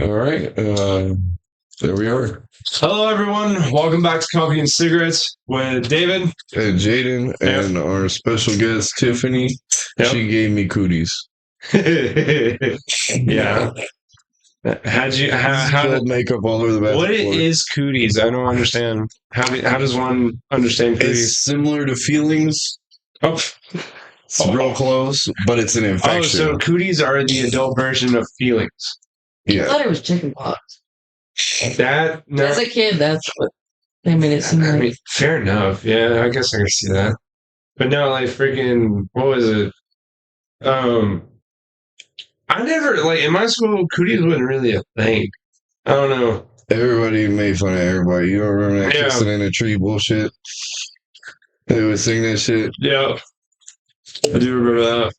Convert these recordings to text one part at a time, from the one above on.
All right. There we are. Hello, everyone. Welcome back to Coffee and Cigarettes with David and Jaden and our special guest Tiffany. Yep. She gave me cooties. Yeah. How'd you? How makeup all over the bathroom? What is cooties? I don't understand. How does one understand cooties? It's similar to feelings. Oh. It's real close, but it's an infection. Oh, so cooties are the adult version of feelings. Yeah. I thought it was chicken pox. As a kid, that's what they made it seem like. I mean, fair enough. Yeah, I guess I can see that. But no, like freaking, what was it? I never, like, in my school, cooties wasn't really a thing. I don't know. Everybody made fun of everybody. You don't remember that kissing in a tree bullshit? They would sing that shit. Yeah. I do remember that.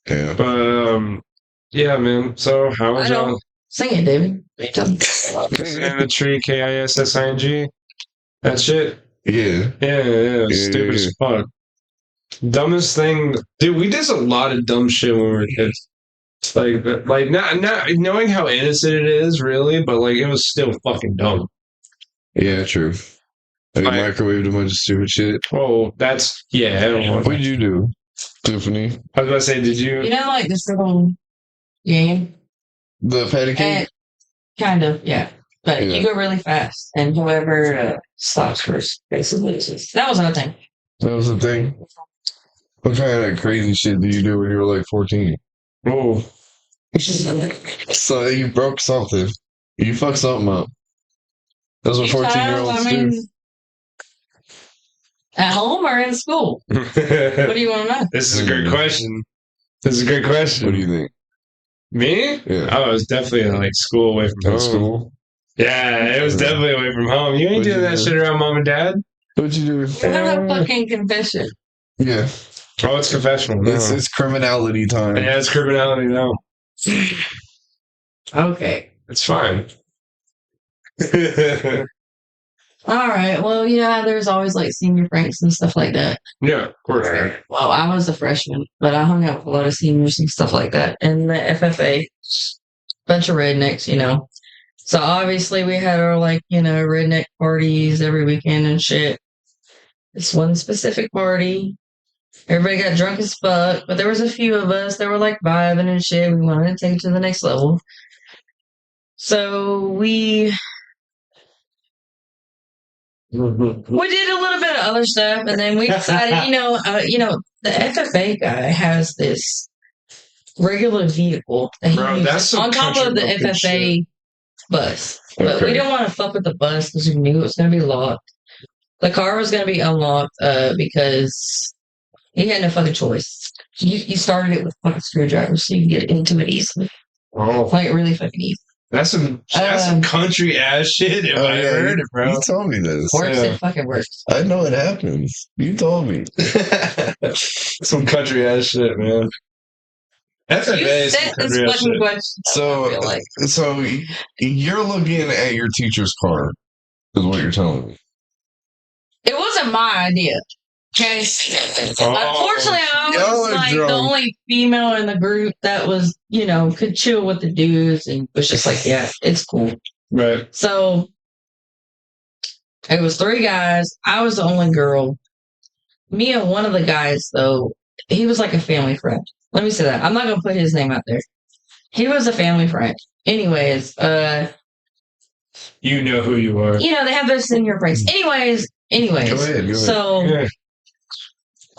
Yeah. But, yeah, man. So, how was y'all? Sing it, David. Kissing in a tree, KISSING. That shit? Yeah. Yeah. Stupid as fuck. Dumbest thing. Dude, we did a lot of dumb shit when we were kids. Like not knowing how innocent it is, really, but like it was still fucking dumb. Yeah, true. Like microwaved a bunch of stupid shit. Oh, that's I don't know. What did you do, Tiffany? I was about to say, did you? You know, like this little game. The patty cake. Kind of, yeah. But you go really fast, and whoever stops first basically loses. That was our thing. That was the thing. What kind of crazy shit did you do when you were like 14? Oh. So you broke something. You fucked something up. That's what 14-year-olds do. At home or in school? What do you want to know? This is a great question. What do you think? Me? Yeah. Oh, it was definitely like school away from home. School? Yeah, it was definitely away from home. You ain't doing that shit around mom and dad. What'd you do? What a fucking confession. Yeah. Oh, it's confessional. No. It's criminality time. Yeah, it's criminality now. Okay. It's fine. All right. Well, there's always like senior pranks and stuff like that. Yeah, of course. Well, I was a freshman, but I hung out with a lot of seniors and stuff like that. And the FFA, bunch of rednecks, So obviously we had our redneck parties every weekend and shit. This one specific party, everybody got drunk as fuck, but there was a few of us that were like vibing and shit. We wanted to take it to the next level. So we did a little bit of other stuff, and then we decided, the FFA guy has this regular vehicle that he uses on top of the FFA bus. But we didn't want to fuck with the bus because we knew it was going to be locked. The car was going to be unlocked because he had no fucking choice. You started it with fucking screwdrivers so you can get into it easily. Oh. Like really fucking easy. That's some country ass shit if I heard it, bro. You told me this. It fucking works. I know it happens. You told me. Some country ass shit, man. FFA is country ass shit. So you're looking at your teacher's car, is what you're telling me. It wasn't my idea. Okay. Unfortunately, I was like the only female in the group that was, could chill with the dudes and was just like, yeah, it's cool. Right. So it was 3 guys. I was the only girl. Me and one of the guys, though, he was like a family friend. Let me say that. I'm not going to put his name out there. He was a family friend. Anyways, you know who you are. They have those senior pranks. Anyways. Go ahead. So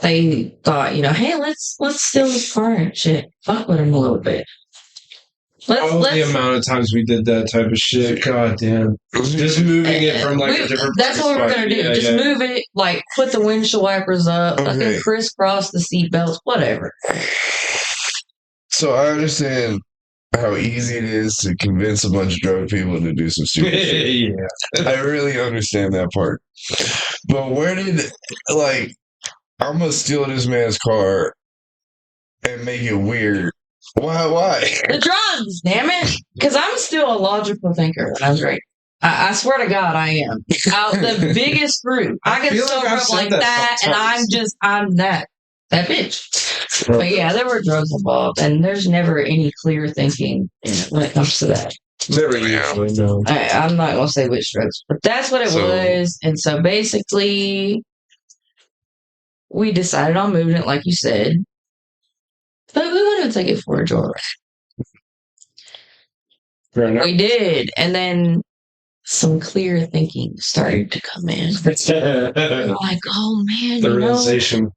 they thought, hey, let's steal this car and shit. Fuck with him a little bit. The amount of times we did that type of shit. God damn. Just moving it from a different That's what we're going to do. Just move it, put the windshield wipers up, fucking crisscross the seat belts, whatever. So I understand how easy it is to convince a bunch of drunk people to do some stupid shit. Yeah. I really understand that part. But where did, I'm going to steal this man's car and make it weird. Why? The drugs, damn it. Because I'm still a logical thinker. I'm great. I swear to God, I am. The biggest group. I get sober up like that, and I'm that bitch. But yeah, there were drugs involved, and there's never any clear thinking when it comes to that. Never usually, no. I'm not going to say which drugs, but that's what it was. And so basically, we decided on moving it, like you said. But we wanted to take it for a joyride. We did. And then some clear thinking started to come in. We're like, oh man, the realization.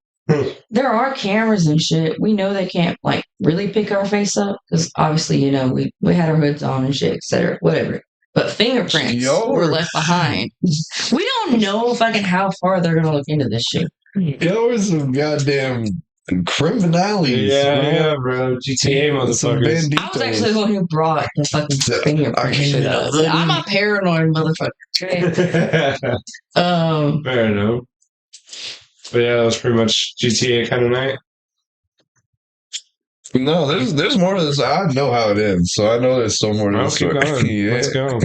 There are cameras and shit. We know they can't like really pick our face up because obviously, we had our hoods on and shit, etc. Whatever. But fingerprints were left behind. We don't know fucking how far they're gonna look into this shit. Y'all were some goddamn criminalities. Yeah, bro. GTA motherfuckers. I was actually the one who brought the fucking fingerprint shit up. I'm a paranoid motherfucker. Fair enough. But yeah, that was pretty much GTA kind of night. No, there's more to this. I know how it ends, so I know there's still more to this story. Yeah. Let's go.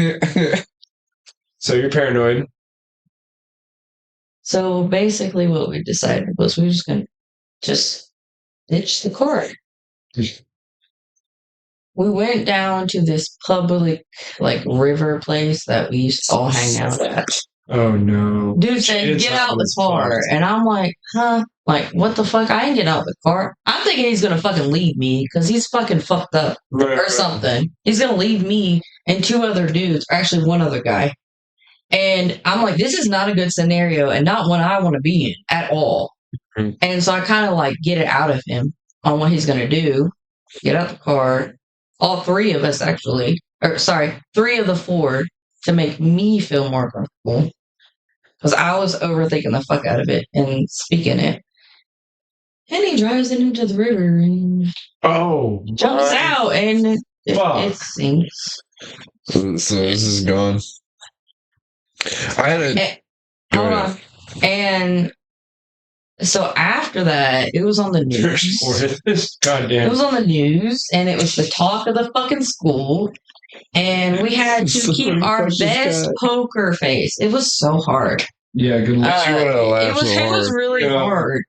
So you're paranoid. So basically what we decided was we were just going to ditch the car. We went down to this public, river place that we used to all hang out at. Oh, no. Dude said, get out the car. And I'm like, huh? Like, what the fuck? I ain't getting out the car. I'm thinking he's going to fucking leave me because he's fucking fucked up or something. He's going to leave me and two other dudes, or actually one other guy. And I'm like, this is not a good scenario and not one I want to be in at all. Mm-hmm. And so I kind of get it out of him on what he's going to do. Get out the car. All three of us actually, three of the four to make me feel more comfortable. Because I was overthinking the fuck out of it and speaking it. And he drives it into the river and jumps out and it sinks. So this is gone. I had hold on. And so after that, it was on the news. Goddamn. It was on the news, and it was the talk of the fucking school. And we had to keep our best poker face. It was so hard. Yeah, good luck. It was really hard.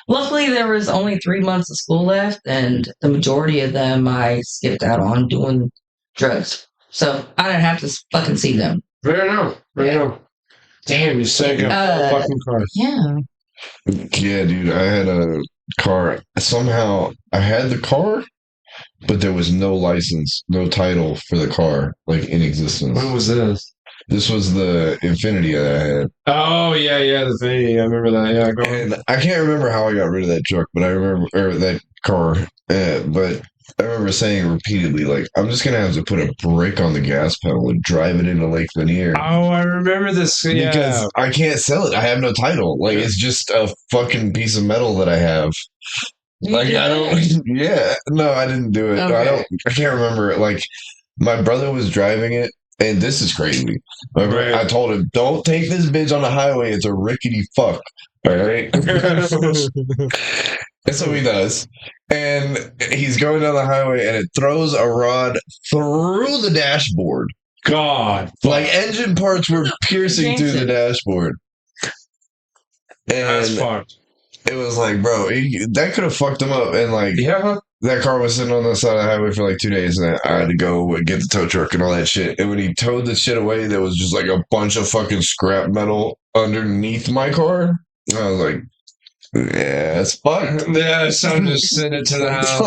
Luckily, there was only 3 months of school left, and the majority of them I skipped out on doing drugs. So I didn't have to fucking see them. Fair enough. Damn, you sank a fucking car. Yeah. Yeah, dude, I had a car. Somehow, I had the car, but there was no license, no title for the car, in existence. When was this? This was the Infinity that I had. Oh, yeah, the Infinity. I remember that. Yeah, go on. And I can't remember how I got rid of that truck, but I remember, or that car, but I remember saying repeatedly, I'm just going to have to put a brake on the gas pedal and drive it into Lake Lanier. Oh, I remember this. Yeah. Because I can't sell it. I have no title. It's just a fucking piece of metal that I have. I didn't do it. Okay. I can't remember it. My brother was driving it, and this is crazy. I told him, don't take this bitch on the highway. It's a rickety fuck. All right? And so he does. And he's going down the highway, and it throws a rod through the dashboard. God. Engine parts were piercing through the dashboard. And that's fucked. It was bro, that could have fucked him up. And that car was sitting on the side of the highway for 2 days, and I had to go and get the tow truck and all that shit. And when he towed the shit away, there was just a bunch of fucking scrap metal underneath my car. I was like, yeah, it's fucked. Yeah, so I'm just send it to the house.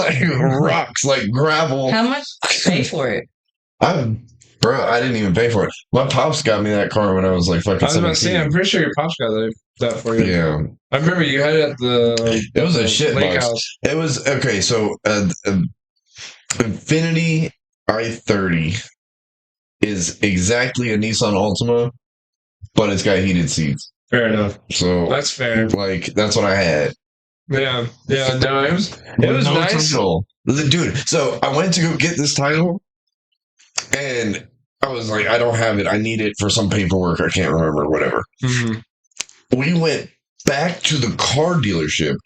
Rocks, gravel. How much did you pay for it? I didn't even pay for it. My pops got me that car when I was fucking 17. I was about to say, I'm pretty sure your pops got that for you. Yeah. I remember you had it at the It was a shit lake box. house. It was, okay, so Infinity i30 is exactly a Nissan Altima, but it's got heated seats. Fair enough. So that's fair. That's what I had. Yeah. No, it was nice. Title. Dude, so I went to go get this title, and I was like, I don't have it. I need it for some paperwork. I can't remember, whatever. Mm-hmm. We went back to the car dealership.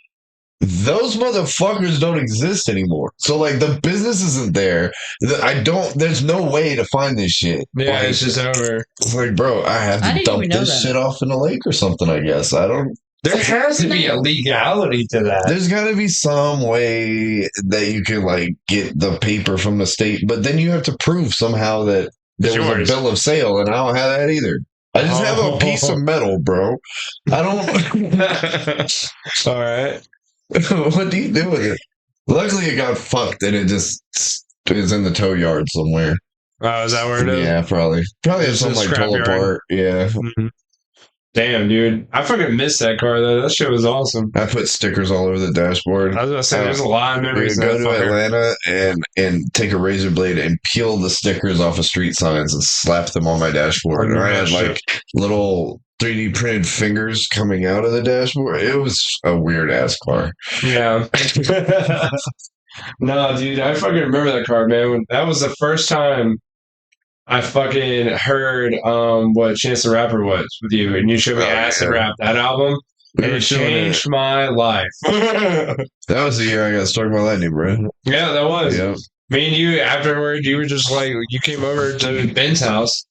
Those motherfuckers don't exist anymore. So the business isn't there. There's no way to find this shit. Yeah, it's just over. It's bro, I have to dump this shit off in a lake or something, I guess. I don't There has to be a legality to that. There's got to be some way that you can like get the paper from the state, but then you have to prove somehow that there was a bill of sale, and I don't have that either. I just have a piece of metal, bro. I don't. All right. What do you do with it? Luckily, it got fucked, and it just is in the tow yard somewhere. Oh, is that where it is? Yeah, probably. Probably has something like pull apart. Yeah. Mm-hmm. Damn, dude. I fucking missed that car, though. That shit was awesome. I put stickers all over the dashboard. I was going to say, there's a lot of memories. Go to Atlanta and take a razor blade and peel the stickers off of street signs and slap them on my dashboard. And I had like little 3D printed fingers coming out of the dashboard. It was a weird ass car. Yeah. No, dude, I fucking remember that car, man. That was the first time I fucking heard what Chance the Rapper was with you, and you showed me Acid Rap, that album, and it changed my life. That was the year I got struck by lightning, bro. Yeah, that was. Yep. Me and you, afterward, you were just like, you came over to Ben's house,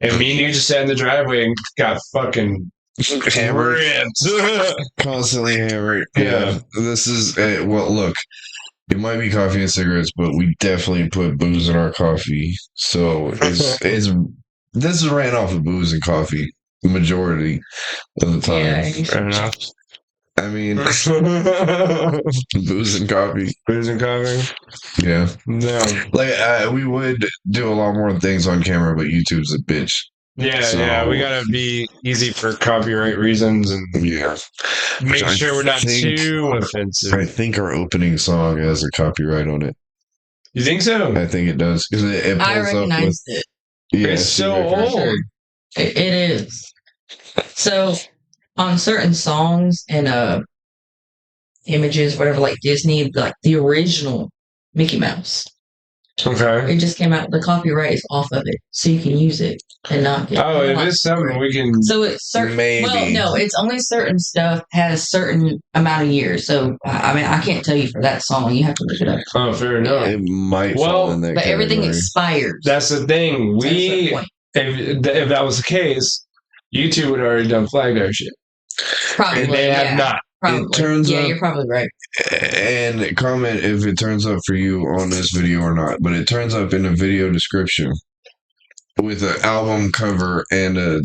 and me and you just sat in the driveway and got fucking hammered. Constantly hammered. Yeah. This is, well, look. It might be coffee and cigarettes, but we definitely put booze in our coffee. So this is ran off of booze and coffee the majority of the time. Yeah, fair enough. I mean, booze and coffee. Booze and coffee. Yeah. No. Like we would do a lot more things on camera, but YouTube's a bitch. Yeah, we gotta be easy for copyright reasons and make sure we're not too offensive. I think our opening song has a copyright on it. You think so? I think it does because it I recognized it. Yeah, it's so old. Sure. It is. So on certain songs and images, whatever, like Disney, like the original Mickey Mouse. Okay. It just came out. The copyright is off of it, so you can use it and not get. Oh, it is something we can. So it's certain. Maybe. Well, no, it's only certain stuff has certain amount of years. So I mean, I can't tell you for that song. You have to look it up. Oh, fair enough. It might fall in that but category. everything expires. That's the thing. If that was the case, YouTube would already done flagged our shit. Probably, and they have not. Probably. It turns yeah, up, you're probably right. And comment if it turns up for you on this video or not. But it turns up in the video description with an album cover and a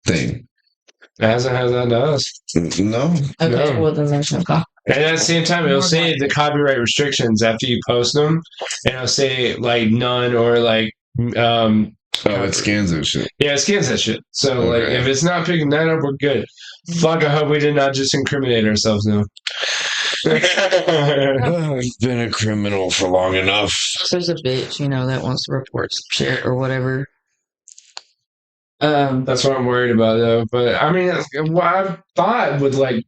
thing. It hasn't had that to us. No. Okay, No. well then there's no copyright. And at the same time, it'll say the copyright restrictions after you post them, and it'll say like none or like it scans that shit. Yeah, it scans that shit. So like if it's not picking that up, we're good. Fuck, I hope we did not just incriminate ourselves now. I've been a criminal for long enough. There's a bitch, that wants to report some shit or whatever. That's what I'm worried about, though. But I mean, what I thought with like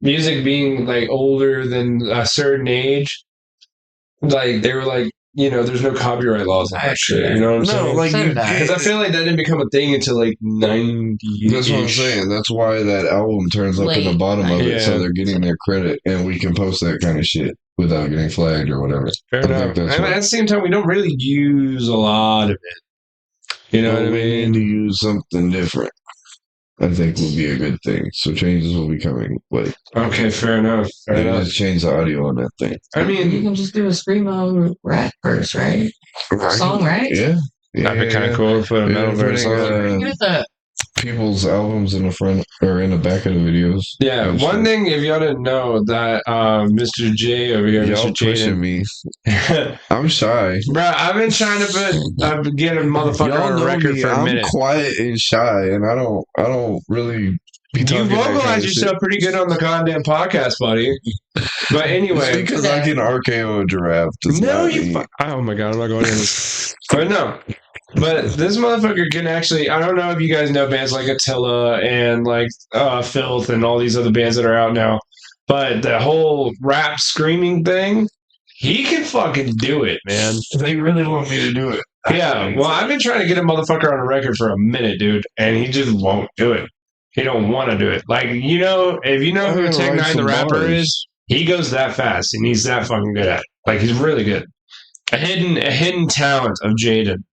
music being like older than a certain age, like they were like, there's no copyright laws on that shit. You know what I'm saying? Like because I feel like that didn't become a thing until like 90. That's what I'm saying. That's why that album turns up in the bottom of it, so they're getting their credit, and we can post that kind of shit without getting flagged or whatever. Fair enough. And at the same time, we don't really use a lot of it. You know what I mean? We need to use something different. I think will be a good thing. So changes will be coming. But okay, fair enough. Just change the audio on that thing. I mean, you can just do a screamo rap verse, right? Song, right? Yeah. That'd be kind of cool if put a metal verse on. People's albums in the front or in the back of the videos. Yeah, one thing, if y'all didn't know, that Mr. J over here, y'all Mr. J, pushing me. I'm shy, bro. I've been trying to get a motherfucker on a record for a minute. I'm quiet and shy, and I don't really. You vocalize yourself pretty good on the goddamn podcast, buddy. But anyway, because I can RKO a giraffe. No, oh my god, I'm not going into this. But no. But this motherfucker can actually, I don't know if you guys know bands like Attila and like Filth and all these other bands that are out now, but the whole rap screaming thing, he can fucking do it, man. They really want me to do it. Yeah, well, I've been trying to get a motherfucker on a record for a minute, dude, and he just won't do it. He don't want to do it. Like, if you know who Tech Nine the rapper is, he goes that fast, and he's that fucking good at it. Like, he's really good. A hidden talent of Jaden.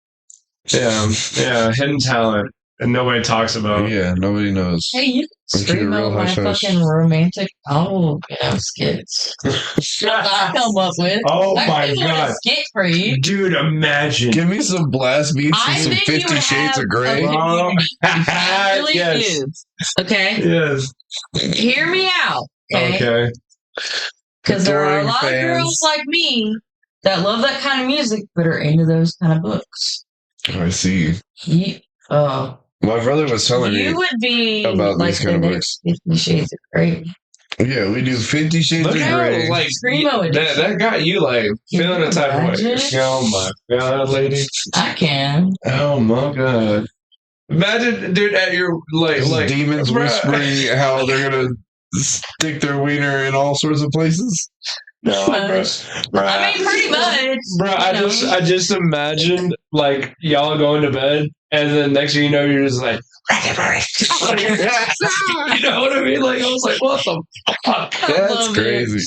Yeah, hidden talent. and nobody talks about. Yeah, nobody knows. Hey, you can scream out my fucking romantic novel skits. I come up with. Oh my god, a skit for you, dude! Imagine. Give me some blast beats and some think you 50 would Shades have of Grey. It really Yes. is. Okay, Yes. hear me out. Okay, because there are a lot of girls like me that love that kind of music but are into those kind of books. I see. My brother was telling me you would be about like these kind of the books. 50 Shades of Grey. Yeah, we do 50 Shades Look of how, Grey. like, Screamo edition. that got you, like, feeling a type of way. Oh, my God, lady. I can. Oh, my God. Imagine, dude, at your, like demons whispering how they're going to stick their wiener in all sorts of places. No, bro. I mean, pretty much. Bro, I just imagined, like, y'all going to bed, and then next thing you know, you're just like, you know what I mean? Like, I was like, what the fuck? That's crazy.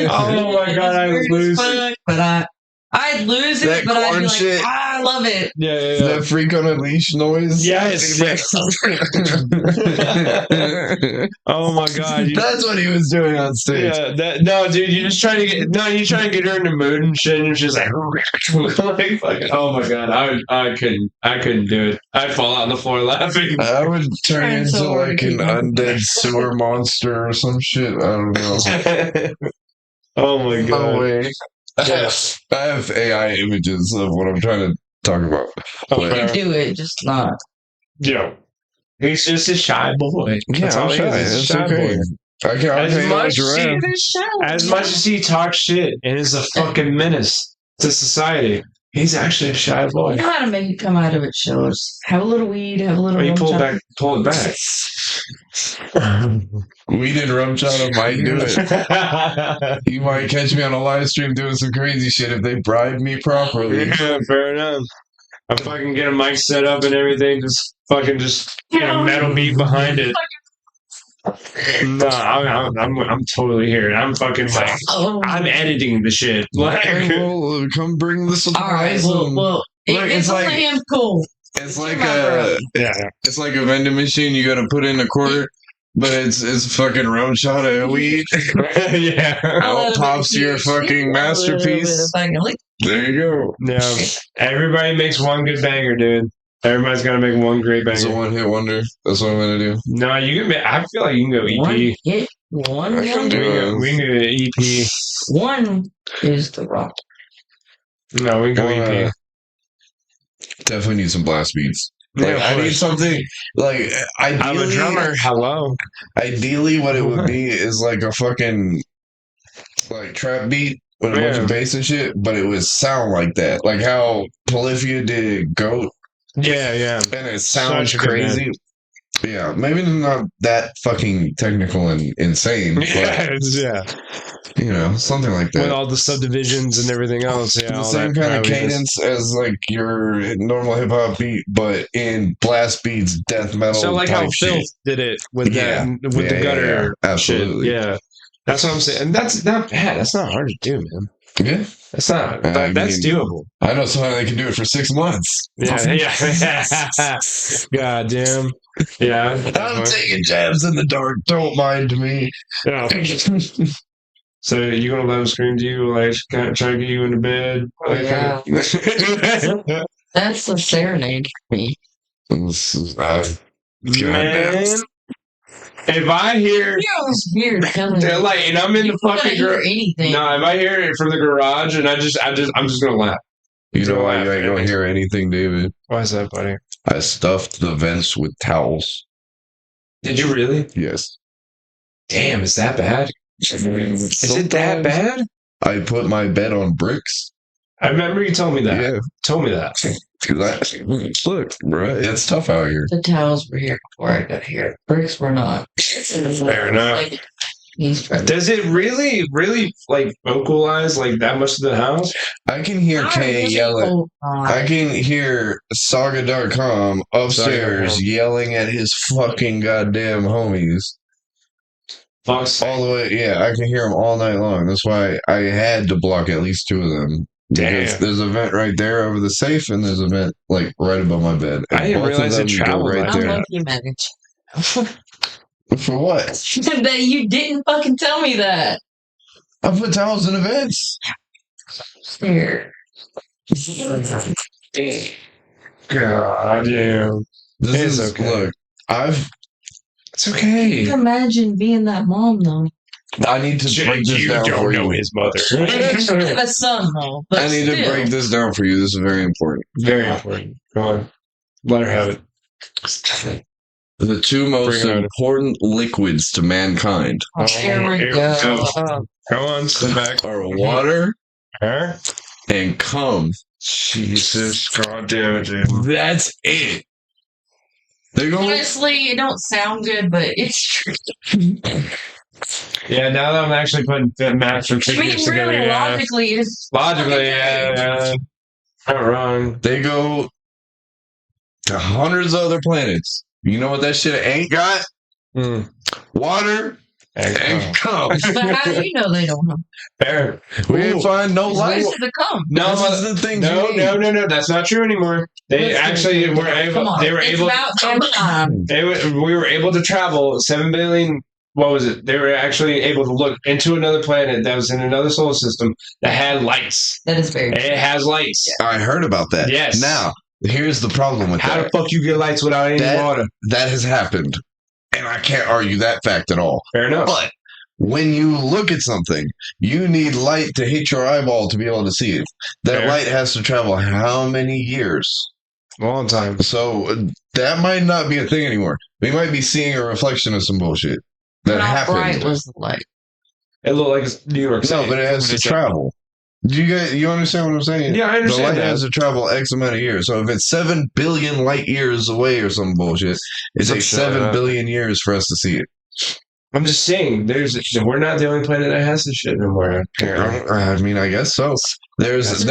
Oh my god, I lose it. But I'd lose it, but I'd be like, I love it. Yeah. That freak on a leash noise. Yes. Oh my god, that's what he was doing on stage. Yeah, no, dude, you're trying to get her in the mood and shit, and she's like, like fucking, oh my god, I couldn't do it. I'd fall out on the floor laughing. I would turn into like an undead sewer monster or some shit. I don't know. Oh my god. No way. Yes. I have AI images of what I'm trying to talk about. You can do it, just not. Yeah. He's just a shy boy. That's all he is. He's a shy boy. I can't as much as he talks shit and is a fucking menace to society, he's actually a shy boy. You know how to make it come out of its shells. Have a little weed, have a little. You pull it back. Weed and rum chata might do it. You might catch me on a live stream doing some crazy shit if they bribe me properly. Yeah, fair enough. I fucking get a mic set up and everything, just get a metal beat behind it. No, I'm totally here. I'm fucking like, I'm editing the shit. Like, well, come bring the supplies. All right, well, it's like him cool. It's like it's like a vending machine. You got to put in a quarter, but it's fucking rum shot of weed. Yeah, out pops your fucking masterpiece. There you go. Yeah, everybody makes one good banger, dude. Everybody's got to make one great banger. It's a one-hit wonder. That's what I'm gonna do. No, you can. I feel like you can go EP. One hit, one we can go EP. One is the rock. No, we can go EP. Definitely need some blast beats. Like, I need something like ideally, I'm a drummer. Hello. Ideally, what it would be is like a fucking like trap beat with a bunch of bass and shit, but it would sound like that, like how Polyphia did "Goat." Yeah. And it sounds crazy. Yeah, maybe not that fucking technical and insane. But, you know, something like that. With all the subdivisions and everything else. Yeah, the same kind of cadence as like your normal hip hop beat, but in blast beats, death metal. So like how shit. Filth did it with the gutter. Absolutely. Shit. Yeah. That's what I'm saying. And that's not bad. That's not hard to do, man. Yeah. That's not. That's doable. I know someone that can do it for 6 months. Yeah. God damn. Yeah. I'm taking jabs in the dark. Don't mind me. Yeah. So you gonna let him scream to you, like try to get you into bed? Yeah. That's a serenade for me. Man. If I hear, like, and I'm in the fucking garage, no, if I hear it from the garage, and I'm just gonna laugh. You know why you ain't gonna hear anything, David? Why is that, buddy? I stuffed the vents with towels. Did you really? Yes. Damn, is that bad? Is it that bad? I put my bed on bricks. I remember you told me that. Yeah. Told me that. Look, bro, it's tough out here. The towels were here before I got here. Bricks were not. Fair enough. Does it really, like, vocalize, like, that much of the house? I can hear Kay yelling. I can hear Saga.com upstairs yelling at his fucking goddamn homies. Fox. All the way, yeah, I can hear them all night long. That's why I had to block at least 2 of them. Because there's a vent right there over the safe, and there's a vent like right above my bed. And I didn't realize it traveled right there. I'm lucky, manage. For what? That you didn't fucking tell me that. I put towels in the vents. Here. God damn. This is okay. Look, it's okay. Imagine being that mom though. I need to break this down for you. His mother. I have a son though. But I need to break this down for you. This is very important. Very important. Go on. Let her have it. The two most important liquids to mankind. Here we go. Go on, sit back. Are water and cum. Jesus, God damn it, dude. That's it. Honestly, it don't sound good, but it's true. Yeah, now that I'm actually putting maps and figures together. Really, logically, it's yeah. Not wrong. They go to hundreds of other planets. You know what that shit ain't got? Water and cum. But how do you know they don't know? Fair. We ain't find no life. Where's the cum? No, this is the thing. No. That's not true anymore. They actually were able. They were able. We were able to travel 7 billion. What was it? They were actually able to look into another planet that was in another solar system that had lights. That is very true. It has lights. I heard about that. Yes. Now, here's the problem with that. How the fuck you get lights without any water? That has happened. And I can't argue that fact at all. Fair enough. But when you look at something, you need light to hit your eyeball to be able to see it. That light has to travel how many years? Long time. So that might not be a thing anymore. We might be seeing a reflection of some bullshit. That happened. How bright was the light? It looked like it's New York City. No, but it has to travel. Do you understand what I'm saying? Yeah, I understand. The light has to travel X amount of years. So if it's 7 billion light years away or some bullshit, it takes 7 billion years for us to see it. I'm just saying, we're not the only planet that has this shit no more. I mean, I guess so. There's a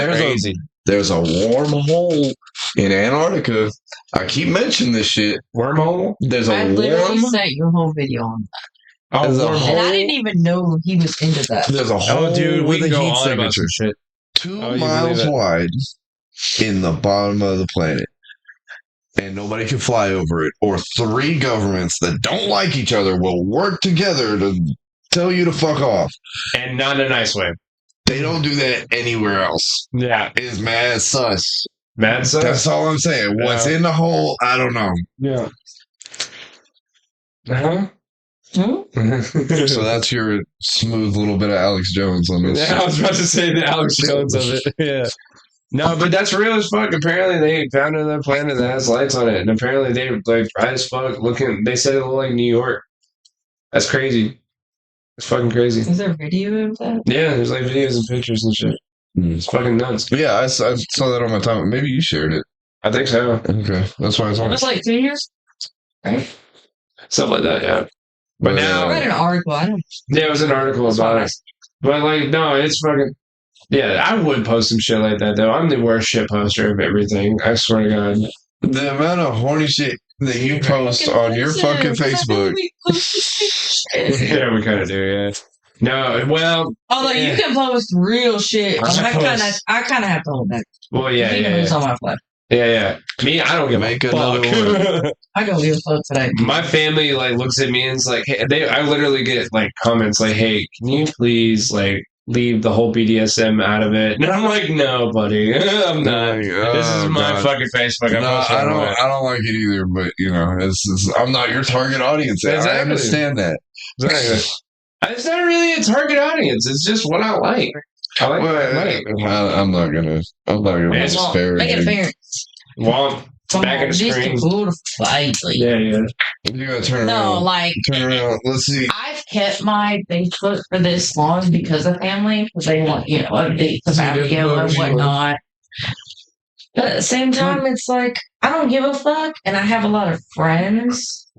wormhole in Antarctica. I keep mentioning this shit. Wormhole? I literally sent your whole video on that. And I didn't even know he was into that. There's a hole with a heat signature. Shit. 2 miles wide in the bottom of the planet. And nobody can fly over it. Or 3 governments that don't like each other will work together to tell you to fuck off. And not in a nice way. They don't do that anywhere else. Yeah. It's mad sus. Mad sus? That's all I'm saying. What's in the hole, I don't know. Yeah. Uh-huh. So that's your smooth little bit of Alex Jones on this. Yeah, I was about to say the Alex Jones of it. Yeah. No, but that's real as fuck. Apparently, they found another planet that has lights on it, and apparently they like bright as fuck. They said it looked like New York. That's crazy. It's fucking crazy. Is there video of that? Yeah, there's like videos and pictures and shit. It's fucking nuts. Yeah, I saw that on my time. Maybe you shared it. I think so. Okay, that's why I saw it. It was like 2 years, right? Stuff like that, yeah. But now I read an article. Yeah, it was an article about it. But like, no, it's fucking. Yeah, I would post some shit like that though. I'm the worst shit poster of everything. I swear to God. The amount of horny shit that you post on your fucking Facebook. Yeah, we kind of do. Yeah. No, well. Although you can post real shit, I kind of have to hold back. Well, yeah, It's on my flag. Yeah. Me, I don't give a fuck. I don't give a fuck today. My family like looks at me and it's like, hey, I literally get like comments like, "Hey, can you please like leave the whole BDSM out of it?" And I'm like, "No, buddy, I'm not. This is my fucking Facebook." I don't like it either. But you know, I'm not your target audience. Exactly. I understand that. Exactly. It's not really a target audience. It's just what I like. I'm not gonna disparage. Make it appearance. Well, back in the screen. Yeah. You gotta turn around. Turn around. Let's see. I've kept my Facebook for this long because of family, because they want, updates about video and whatnot. But at the same time, it's like, I don't give a fuck, and I have a lot of friends,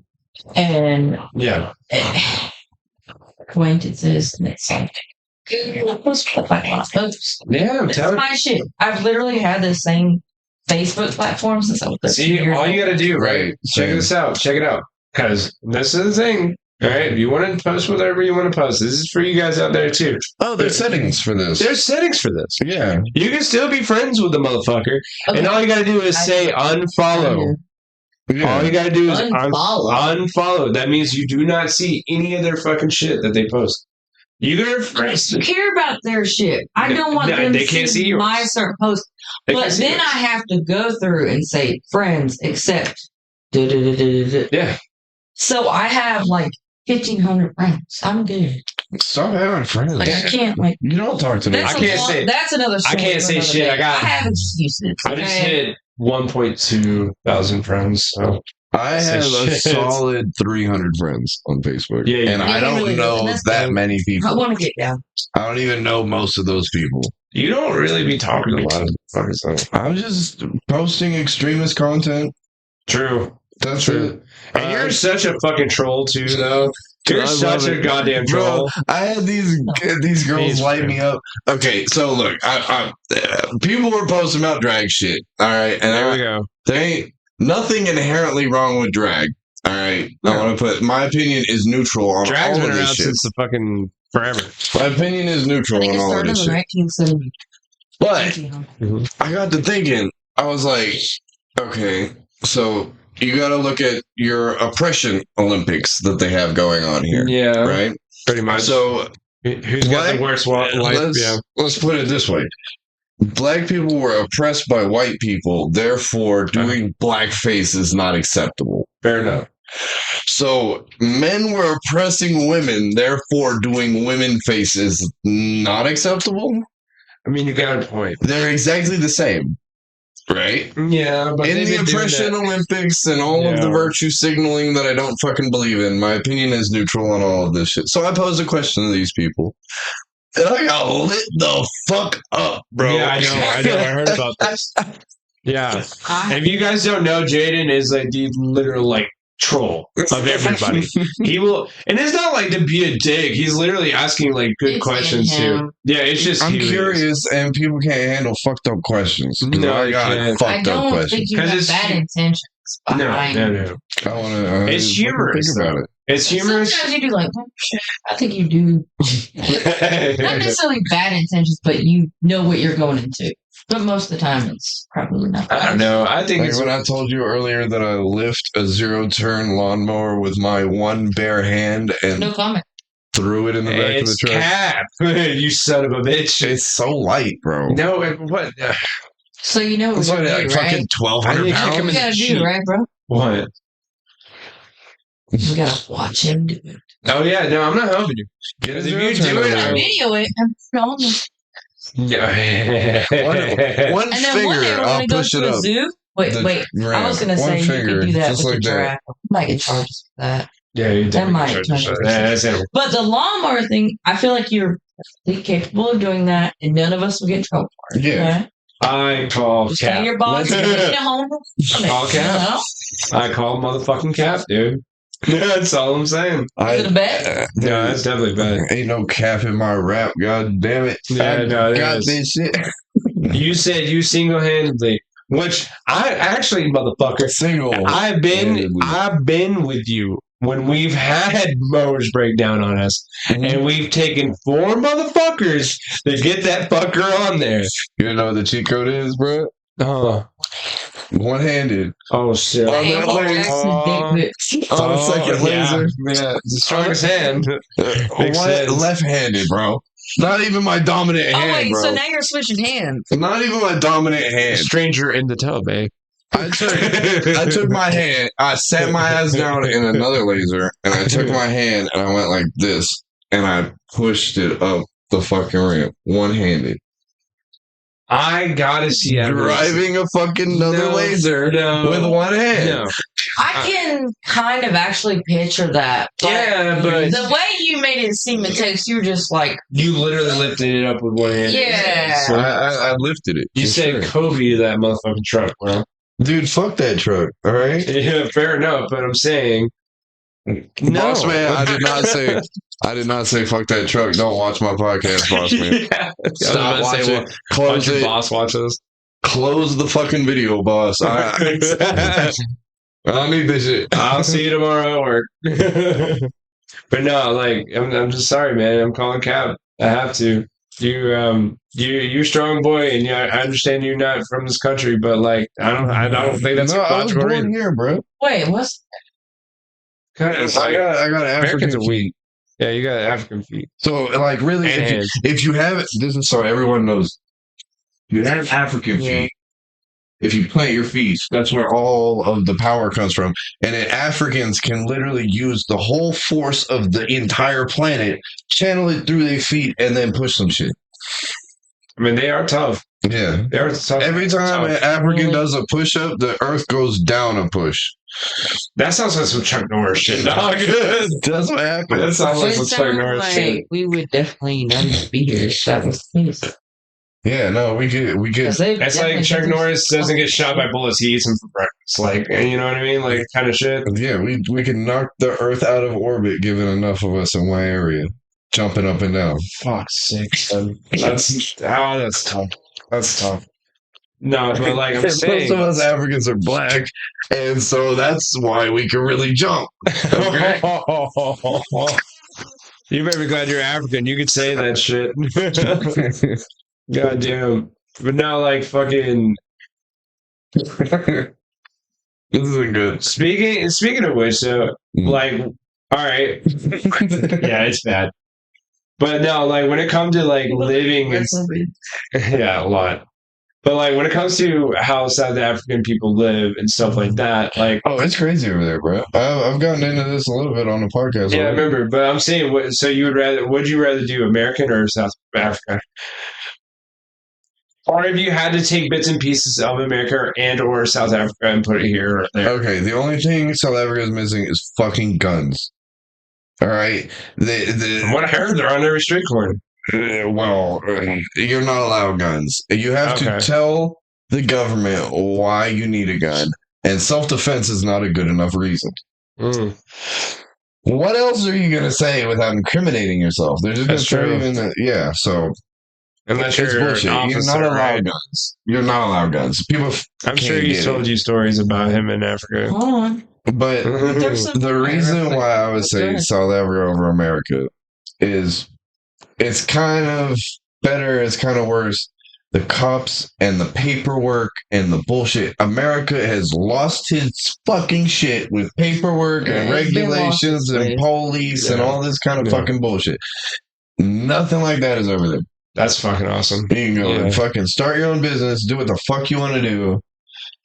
and acquaintances, and it's like, yeah, I'm telling you. My shit. I've literally had the same Facebook platform since I was 13 years all old. you gotta do, right? Check this out. Check it out. Because this is the thing. All right, if you want to post whatever you want to post, this is for you guys out there too. Oh, there's settings for this. There's settings for this. Yeah. You can still be friends with the motherfucker, and all you got to do is say unfollow. Yeah. All you got to do is unfollow. That means you do not see any of their fucking shit that they post. You care about their shit. I don't want them to see my certain post. But then I have to go through and say friends accept. Yeah. So I have like 1,500 friends. I'm good. Stop having friends. Like I can't like you don't talk to me. I can't say that's another. I can't say shit. I have excuses. I just hit 1.2 thousand friends. So. I have a solid 300 friends on Facebook. Yeah, and I don't know that many people. I want to get down. I don't even know most of those people. You don't really be talking to a lot of fuckers. I'm just posting extremist content. True. That's true. And you're such a fucking troll too, though. You're such a goddamn troll. Bro, I had these girls light me up. Okay, so look, I people were posting about drag shit. All right, and there we go. There ain't nothing inherently wrong with drag. All right, yeah. I want to put my opinion is neutral on Drag's all been of this around shit. Since the fucking forever. My opinion is neutral on all of this shit. 1970. But I got to thinking, I was like, okay, so you got to look at your oppression Olympics that they have going on here. Yeah, right. Pretty much. So who's got the worst life? Let's put it this way. Black people were oppressed by white people, therefore doing blackface is not acceptable. Fair enough. So men were oppressing women, therefore doing women face is not acceptable? I mean, you got a point. They're exactly the same. Right? Yeah, but in the oppression Olympics and all of the virtue signaling that I don't fucking believe in, my opinion is neutral on all of this shit. So I posed a question to these people. And I got lit the fuck up, bro. Yeah, I know. I heard about this. Yeah. If you guys don't know, Jaden is like the literal like troll of everybody. He will, and it's not like to be a dick. He's literally asking like good questions too. Yeah, it's just I'm curious, and people can't handle fucked up questions. No, I got fucked up questions. I don't think you have bad intentions. No. I want to. It's humorous. Think about it. It's humorous. Sometimes you do like, I think you do. Not necessarily bad intentions, but you know what you're going into. But most of the time, it's probably not. I don't know. I think like it's when I told you earlier that I lift a 0-turn lawnmower with my one bare hand and no comment. Threw it in the back of the truck. Cap. You son of a bitch. It's so light, bro. No, what? So you know what we're like, do, fucking 1,200 pounds. What we gotta do, right, bro? What? We gotta watch him do it. Oh yeah, no, I'm not helping you. If you do it, I video it. I'm filming it. One finger, I'll push it up. Zoo? Wait. I was gonna say you could do that with the giraffe. Might get charged for that. Yeah, you that might charge. But the lawnmower thing, I feel like you're capable of doing that, and none of us will get in trouble for it. Yeah. Right? I call just Cap. Your boss at home. I call Cap. I call motherfucking Cap, dude. That's all I'm saying. Is it a bet? Yeah, that's definitely a bet. Ain't no cap in my rap. God damn it! Yeah, I got this shit. You said you single-handedly, which I actually, motherfucker, I've been with you when we've had mowers break down on us, and we've taken 4 motherfuckers to get that fucker on there. You know what the cheat code is, bro? One-handed. Oh shit! On the second laser. Yeah, the strongest hand. Left-handed, bro. Not even my dominant hand, bro. So now you're switching hands. Not even my dominant hand. Stranger in the tub, eh? I took my hand. I sat my ass down in another laser, and I took my hand and I went like this, and I pushed it up the fucking ramp, one-handed. I gotta see driving a fucking another laser with one hand. No. I can kind of actually picture that. Yeah, but the way you made it seem, it takes you just like you literally lifted it up with one hand. Yeah, so I lifted it. You said Kobe to that motherfucking truck, bro. Dude, fuck that truck. All right. Yeah, fair enough. But I'm saying, boss man, I did not say fuck that truck. Don't watch my podcast, boss man. Yeah. Stop watching. Close it. Boss watches. Close the fucking video, boss. I need this shit. I'll see you tomorrow at work. But no, like I'm just sorry, man. I'm calling cap. I have to. You're a strong boy, and yeah, I understand you're not from this country, but like I don't think that's I was born here, bro. Wait, what's I got African feet. Yeah, you got African feet. So, like, really, if you have it, this is so everyone knows. You have African feet. If you plant your feet, that's where all of the power comes from. And then Africans can literally use the whole force of the entire planet, channel it through their feet, and then push some shit. I mean, they are tough. Yeah. They are tough. Every time an African does a push-up, the earth goes down a push. That sounds like some Chuck Norris shit. Dog. That's what happened. That sounds like some Chuck Norris shit. We would definitely not be here. That was nice. Yeah, no, we could. It's like Chuck Norris doesn't get shot by bullets; he eats them for breakfast. Like, you know what I mean? Like, kind of shit. Yeah, we can knock the Earth out of orbit, given enough of us in one area, jumping up and down. Fuck's sake, son. That's tough. That's tough. No, but like I'm saying, most of us Africans are black, and so that's why we can really jump. Okay? You better be glad you're African. You could say that shit. God damn. But now, like, fucking. This isn't good. Speaking of which, so, like, all right. Yeah, it's bad. But no, like, when it comes to, like, living. Yeah, a lot. But, like, when it comes to how South African people live and stuff like that, like... Oh, it's crazy over there, bro. I've gotten into this a little bit on the podcast. Yeah, I remember. But I'm saying, so would you rather do American or South Africa? Or if you had to take bits and pieces of America and or South Africa and put it here or there? Okay, the only thing South Africa is missing is fucking guns. All right? From what I heard, they're on every street corner. Well, you're not allowed guns. You have to tell the government why you need a gun, and self-defense is not a good enough reason. What else are you going to say without incriminating yourself? They're just going to throw you in the... Yeah, so... Unless you're bullshit. You're not allowed guns. You're not allowed guns. People... I'm sure he's told you stories about him in Africa. But the reason why I would say South Africa over America is... It's kind of better, it's kind of worse. The cops and the paperwork and the bullshit. America has lost its fucking shit with paperwork and regulations and police and all this kind of fucking bullshit. Nothing like that is over there. That's fucking awesome. You can go and fucking start your own business, do what the fuck you want to do.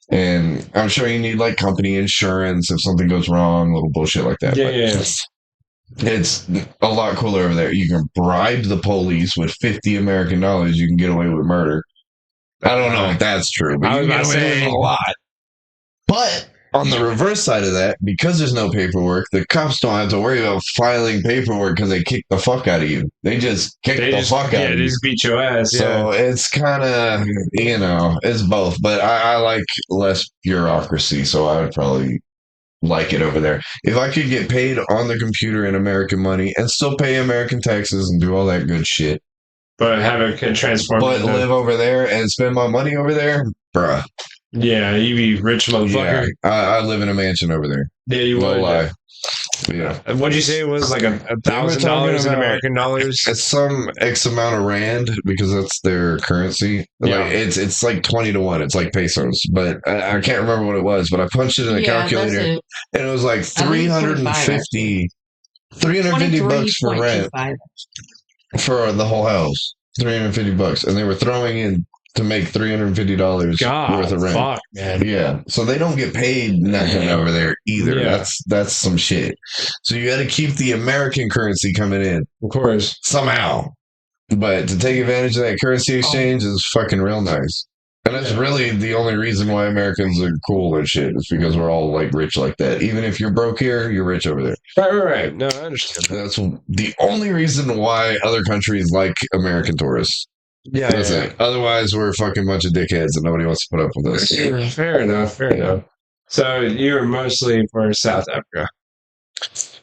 And I'm sure you need like company insurance if something goes wrong, little bullshit like that. Yeah. It's a lot cooler over there. You can bribe the police with $50 American. You can get away with murder. I don't know if that's true, but you can get away with a lot. But on the reverse side of that, because there's no paperwork, the cops don't have to worry about filing paperwork because they kick the fuck out of you. They just kick the fuck out of you. Yeah, they just beat your ass. So it's kind of, it's both. But I like less bureaucracy, so I would probably like it over there. If I could get paid on the computer in American money and still pay American taxes and do all that good shit, but have it transform, but live over there and spend my money over there, bruh. Yeah, you be rich motherfucker. Yeah, I live in a mansion over there. Yeah, you would. No lie. Yeah. What'd you say it was? Like $1,000 in American dollars? It's some X amount of rand because that's their currency. Yeah. Like it's like 20 to 1. It's like pesos, but I can't remember what it was. But I punched it in a calculator, and it was like 350 bucks for rent for the whole house. $350, and they were throwing in to make $350 worth of rent. Fuck, man. Yeah. So they don't get paid nothing over there either. Yeah. That's some shit. So you got to keep the American currency coming in. Of course. Somehow. But to take advantage of that currency exchange is fucking real nice. And that's really the only reason why Americans are cool and shit. Is because we're all like rich like that. Even if you're broke here, you're rich over there. Right. No, I understand. That's the only reason why other countries like American tourists. Yeah, that's it. Otherwise, we're a fucking bunch of dickheads and nobody wants to put up with us. Fair enough. So you're mostly for South Africa.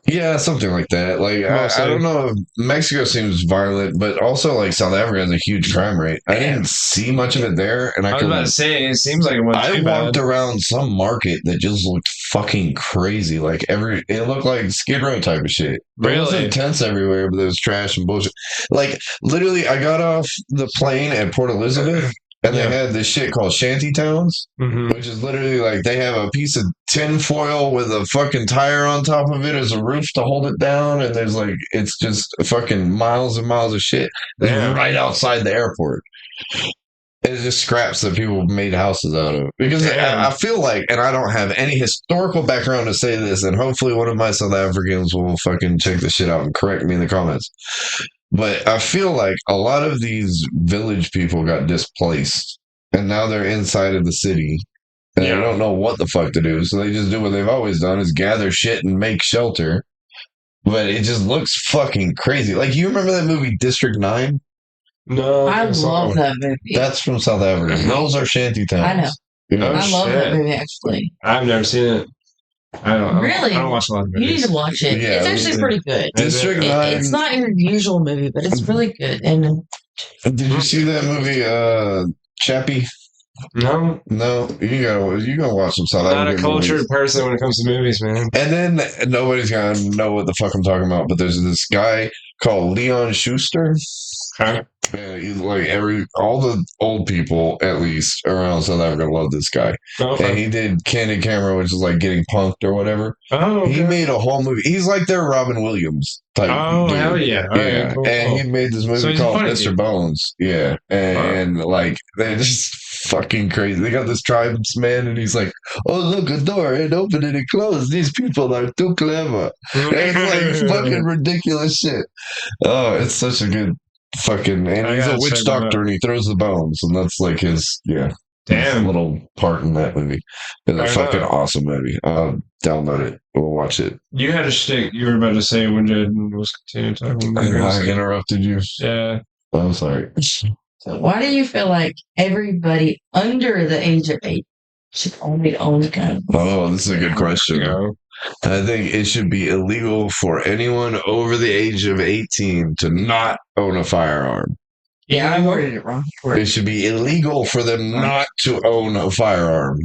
Yeah, something like that. Like I don't know. Mexico seems violent, but also like South Africa has a huge crime rate. I didn't see much of it there, and I was about to say it seems like it wasn't I too walked bad. around some market that just looked fucking crazy. Like it looked like Skid Row type of shit. There Really? wasn't tents everywhere, but there was trash and bullshit. Like literally, I got off the plane at Port Elizabeth. And they had this shit called shanty towns, which is literally like they have a piece of tin foil with a fucking tire on top of it as a roof to hold it down. And there's like, it's just fucking miles and miles of shit. They're right outside the airport. It's just scraps that people made houses out of. Because I feel like, and I don't have any historical background to say this, and hopefully one of my South Africans will fucking check the shit out and correct me in the comments. But I feel like a lot of these village people got displaced, and now they're inside of the city, and they don't know what the fuck to do. So they just do what they've always done: is gather shit and make shelter. But it just looks fucking crazy. Like you remember that movie District 9? No, I love that movie. That's from South Africa. Those are shanty towns. I know. Yeah. I love that movie. Actually, I've never seen it. Really? I don't watch a lot of movies. You need to watch it. Yeah, it's actually pretty good. District 9. It's not your usual movie, but it's really good. And did you see that movie, Chappie? No, you gotta watch some South African. I'm not a cultured movies. person when it comes to movies, man. And then nobody's gonna know what the fuck I'm talking about. But there's this guy called Leon Schuster. Okay. He's like all the old people at least around South Africa love this guy. Okay. And he did Candid Camera, which is like getting punked or whatever. Oh, okay. He made a whole movie. He's like their Robin Williams type. Oh, dude. hell yeah! All right, cool, And he made this movie called Mr. Bones. Yeah, and like they're just fucking crazy. They got this tribesman, and he's like, "Oh, look, a door, and open it and close. These people are too clever." And it's like fucking ridiculous shit. Oh, it's such a good fucking. And he's a witch doctor, and he throws the bones, and that's like his damn little part in that movie. It's a fucking awesome movie. Download it. We'll watch it. You had a shtick you were about to say when Jed was continuing talking. I interrupted you. Yeah. I'm sorry. So why do you feel like everybody under the age of 8 should only own a gun? Oh, this is a good question. I think it should be illegal for anyone over the age of 18 to not own a firearm. Yeah, I worded it wrong. It should be illegal for them not to own a firearm.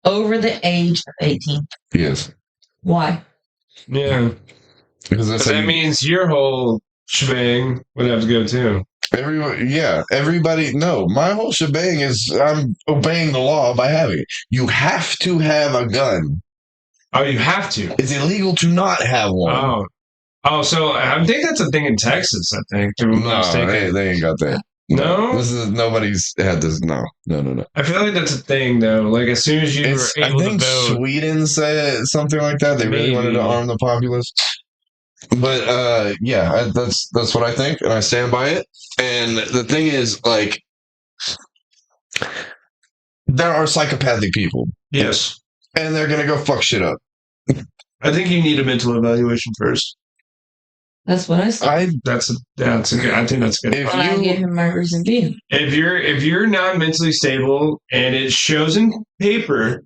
Over the age of 18. Yes. Why? Yeah. Because that means your whole shebang would have to go too. Everybody. No, my whole shebang is I'm obeying the law by having it. You have to have a gun. Oh, you have to. It's illegal to not have one. Oh, so I think that's a thing in Texas. I think. No, they ain't got that. No, nobody's had this. No. I feel like that's a thing though. Like as soon as you were able to vote, Sweden said something like that. They really wanted to arm the populace. But that's what I think, and I stand by it. And the thing is, like, there are psychopathic people. Yes, and they're gonna go fuck shit up. I think you need a mental evaluation first. That's what I said. That's a good. I think that's good. I give him my reason being. If you're not mentally stable and it shows in paper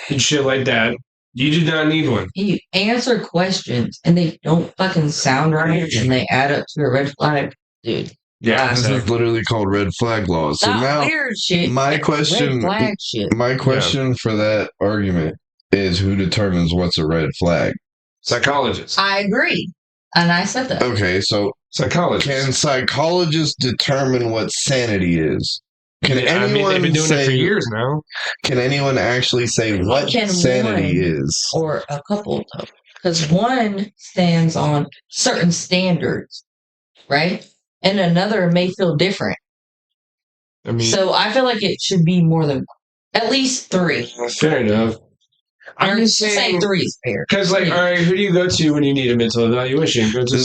and shit like that, you do not need one. You answer questions and they don't fucking sound right and they add up to a red flag, dude. Yeah, this is literally called red flag laws. So now, weird shit. My question for that argument is who determines what's a red flag? Psychologists. I agree. And I said that. Okay, so psychologists. Can psychologists determine what sanity is? Can anyone they've been doing it for years now. Can anyone actually say what sanity is? Or a couple of them. Because one stands on certain standards, right? And another may feel different. So I feel like it should be more than at least 3. Fair enough. I'm just saying 3 is fair. Because, all right, who do you go to when you need a mental evaluation? Go to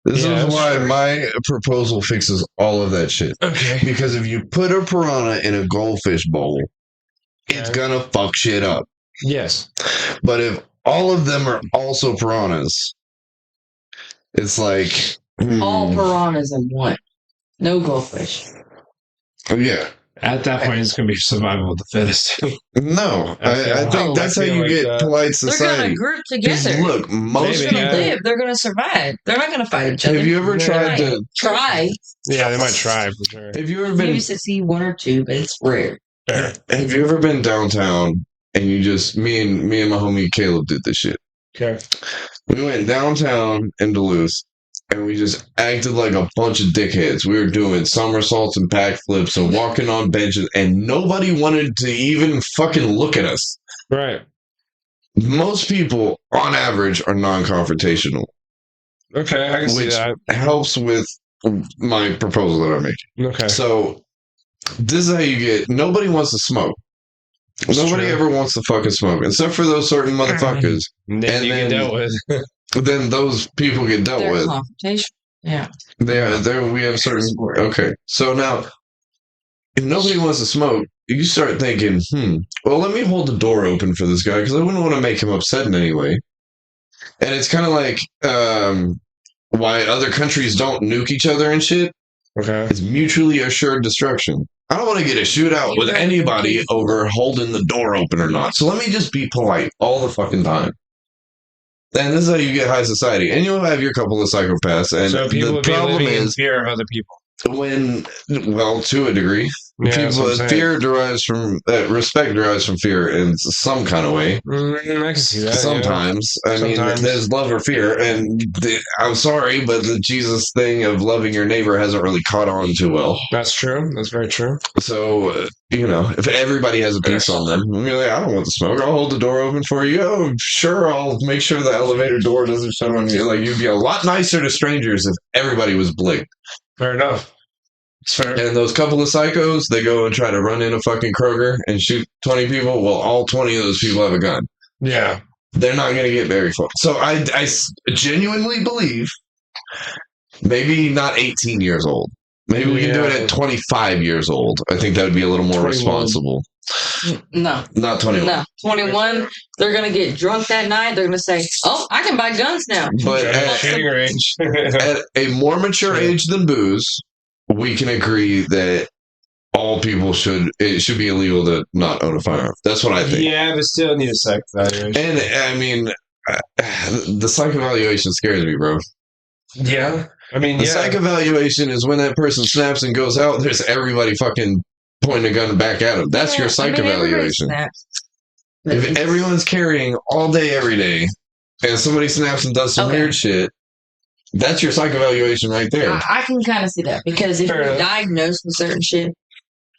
this is why my proposal fixes all of that shit. Okay. Because if you put a piranha in a goldfish bowl, it's gonna fuck shit up. Yes. But if all of them are also piranhas, it's like all piranhas in one. No goldfish. Yeah. At that point, it's going to be survival of the fittest. No, I think that's how you get polite society. They're going to group together. Look, most people live. They're going to survive. They're not going to fight each other. Have you ever tried to try? Yeah, they might try for sure. Have you ever been? Maybe to see one or two, but it's rare. Have you ever been downtown and you just me and my homie Caleb did this shit? Okay. We went downtown in Duluth. And we just acted like a bunch of dickheads. We were doing somersaults and backflips and walking on benches, and nobody wanted to even fucking look at us. Right. Most people, on average, are non-confrontational. Okay, I can see that. Which helps with my proposal that I'm making. Okay. So, this is how you get... Nobody wants to smoke. Nobody ever wants to fucking smoke, except for those certain motherfuckers. And then you get dealt with. Then those people get dealt with. Confrontation. Yeah. We have certain. Okay. So now, if nobody wants to smoke, you start thinking, well, let me hold the door open for this guy because I wouldn't want to make him upset in any way. And it's kind of like why other countries don't nuke each other and shit. Okay. It's mutually assured destruction. I don't want to get a shootout with anybody over holding the door open or not. So let me just be polite all the fucking time. And this is how you get high society. And you'll have your couple of psychopaths. And so people the problem is in fear of other people. To a degree. Yeah, fear derives from respect derives from fear in some kind of way. I can see that. Sometimes, yeah. I mean, there's love or fear, and I'm sorry, but the Jesus thing of loving your neighbor hasn't really caught on too well. That's true. That's very true. So if everybody has a piece on them, you're like, I don't want to smoke. I'll hold the door open for you. Oh, sure, I'll make sure the elevator door doesn't shut on you. Like you'd be a lot nicer to strangers if everybody was blinked. Fair enough. Fair. And those couple of psychos, they go and try to run in a fucking Kroger and shoot 20 people. Well, all 20 of those people have a gun. Yeah. They're not going to get very far. So I genuinely believe maybe not 18 years old. Maybe we can do it at 25 years old. I think that would be a little more 21. Responsible. No. Not 21. No. 21, they're going to get drunk that night. They're going to say, oh, I can buy guns now. But at a more mature age than booze, we can agree that all people it should be illegal to not own a firearm. That's what I think. Yeah, but still need a psych evaluation. And I mean, the psych evaluation scares me, bro. Yeah. I mean, the psych evaluation is when that person snaps and goes out, there's everybody fucking pointing a gun back at them. That's your psych evaluation. If everyone's carrying all day, every day, and somebody snaps and does some weird shit, that's your psych evaluation right there. I can kind of see that because if you're diagnosed with certain shit,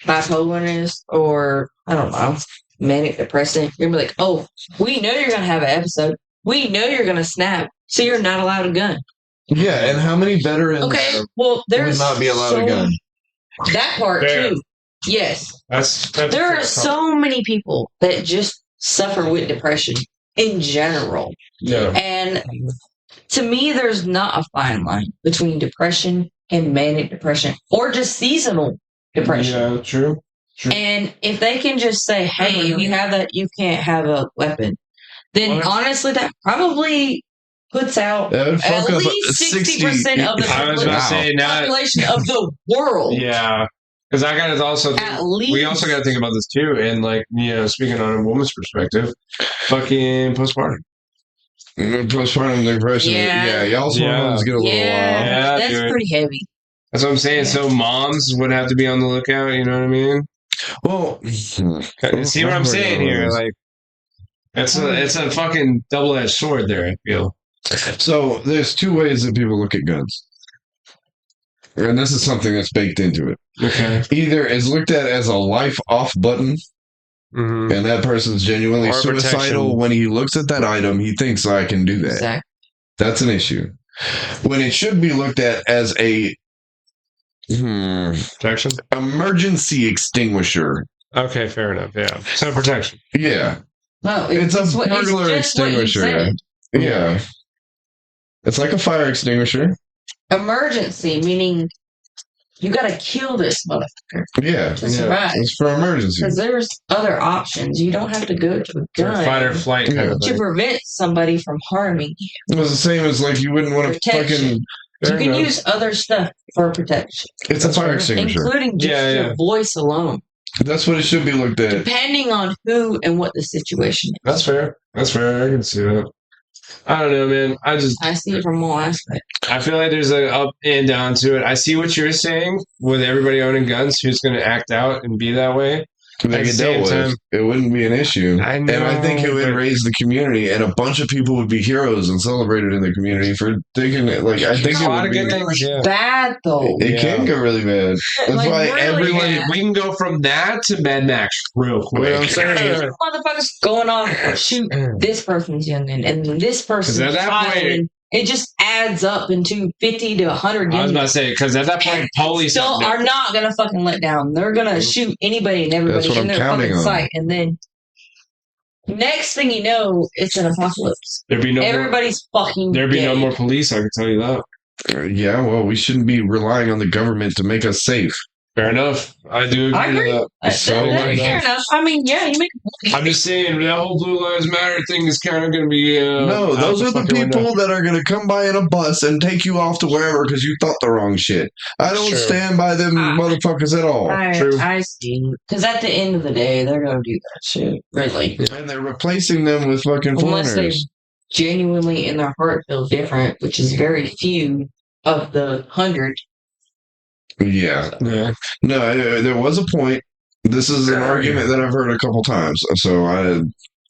bipolarness or, I don't know, manic depressive, you're going to be like, oh, we know you're going to have an episode. We know you're going to snap, so you're not allowed a gun. Yeah, and how many veterans would not be allowed a gun? That part, too. Yes. There are so many people that just suffer with depression in general. Yeah. And to me, there's not a fine line between depression and manic depression or just seasonal depression. Yeah, true. And if they can just say, hey, if you have that, you can't have a weapon, then honestly, that probably puts out at least 60% of the population of the world. Yeah. Because I got to also we also got to think about this too. And like, speaking on a woman's perspective, fucking postpartum. Postpartum depression. Yeah, y'all's hormones get a little wild. Yeah, that's pretty heavy. That's what I'm saying. Yeah. So moms would have to be on the lookout. You know what I mean? Well, see what I'm saying here? Like, it's a fucking double-edged sword there, I feel. So there's two ways that people look at guns. And this is something that's baked into it. Okay. Either it's looked at as a life off button, and that person's genuinely suicidal. When he looks at that item, he thinks, I can do that. Exactly. That's an issue. When it should be looked at as a protection? Emergency extinguisher. Okay, fair enough. Yeah. So protection. Yeah. No, it's a burglar extinguisher. Yeah. It's like a fire extinguisher. Emergency, meaning you got to kill this motherfucker. Yeah. To survive. It's for emergency. Because there's other options. You don't have to go to a gun. Fight or flight kind of thing. To prevent somebody from harming you. It was the same as like you wouldn't want to fucking... You can use other stuff for protection. It's a fire extinguisher. Including just your voice alone. That's what it should be looked at. Depending on who and what the situation is. That's fair. That's fair. I can see that. I don't know, man. I see it from all aspects. I feel like there's an up and down to it. I see what you're saying with everybody owning guns. Who's going to act out and be that way? They get dealt with. It wouldn't be an issue. I know, and I think it would raise the community, and a bunch of people would be heroes and celebrated in the community for thinking it. Like, I think it would be things, bad, though. It can go really bad. That's like, why really everyone, we can go from that to Mad Max real quick. What I'm saying, motherfuckers going off, shoot, this person's youngin', and this person's child. It just adds up into 50 to 100. I was about to say, because at that point, police still are not going to fucking let down. They're going to shoot anybody and everybody in their fucking sight. And then next thing you know, it's an apocalypse. Everybody's fucking There'd be no more police, I can tell you that. Yeah, well, we shouldn't be relying on the government to make us safe. Fair enough. I do agree with that. Fair enough. I mean, yeah, you make a point. I'm just saying, that whole Blue Lives Matter thing is kind of going to be... no, those are the people that are going to come by in a bus and take you off to wherever because you thought the wrong shit. I don't stand by them motherfuckers at all. I see. Because at the end of the day, they're going to do that shit. Really. And they're replacing them with fucking foreigners. Unless they genuinely in their heart feel different, which is very few of the 100. Yeah. No, there was a point. This is an argument that I've heard a couple times. So